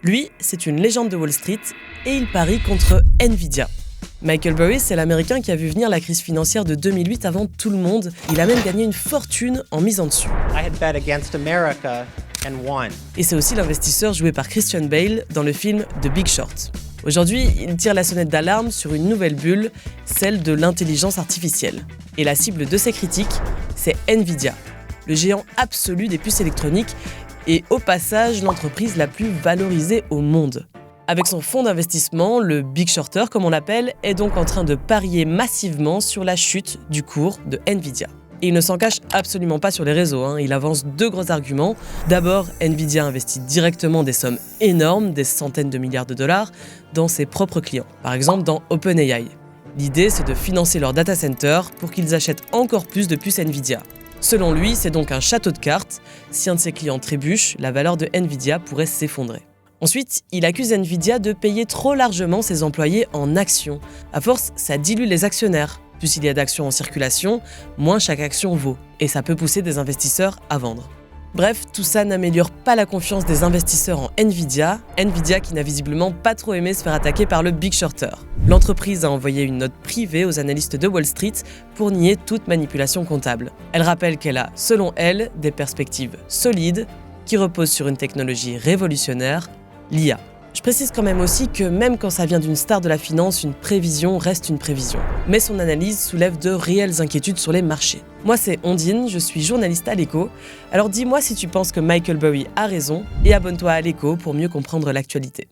Lui, c'est une légende de Wall Street et il parie contre Nvidia. Michael Burry, c'est l'Américain qui a vu venir la crise financière de 2008 avant tout le monde. Il a même gagné une fortune en misant dessus. I had bet against America and won. Et c'est aussi l'investisseur joué par Christian Bale dans le film The Big Short. Aujourd'hui, il tire la sonnette d'alarme sur une nouvelle bulle, celle de l'intelligence artificielle. Et la cible de ses critiques, c'est Nvidia, le géant absolu des puces électroniques et au passage l'entreprise la plus valorisée au monde. Avec son fonds d'investissement, le Big Shorter comme on l'appelle, est donc en train de parier massivement sur la chute du cours de Nvidia. Et il ne s'en cache absolument pas sur les réseaux, il avance deux gros arguments. D'abord, Nvidia investit directement des sommes énormes, des centaines de milliards de dollars, dans ses propres clients, par exemple dans OpenAI. L'idée, c'est de financer leur data center pour qu'ils achètent encore plus de puces Nvidia. Selon lui, c'est donc un château de cartes. Si un de ses clients trébuche, la valeur de Nvidia pourrait s'effondrer. Ensuite, il accuse Nvidia de payer trop largement ses employés en actions. À force, ça dilue les actionnaires. Plus il y a d'actions en circulation, moins chaque action vaut. Et ça peut pousser des investisseurs à vendre. Bref, tout ça n'améliore pas la confiance des investisseurs en Nvidia. Nvidia qui n'a visiblement pas trop aimé se faire attaquer par le Big Shorter. L'entreprise a envoyé une note privée aux analystes de Wall Street pour nier toute manipulation comptable. Elle rappelle qu'elle a, selon elle, des perspectives solides qui reposent sur une technologie révolutionnaire, l'IA. Je précise quand même aussi que même quand ça vient d'une star de la finance, une prévision reste une prévision. Mais son analyse soulève de réelles inquiétudes sur les marchés. Moi c'est Ondine, je suis journaliste à l'Écho. Alors dis-moi si tu penses que Michael Burry a raison et abonne-toi à l'Écho pour mieux comprendre l'actualité.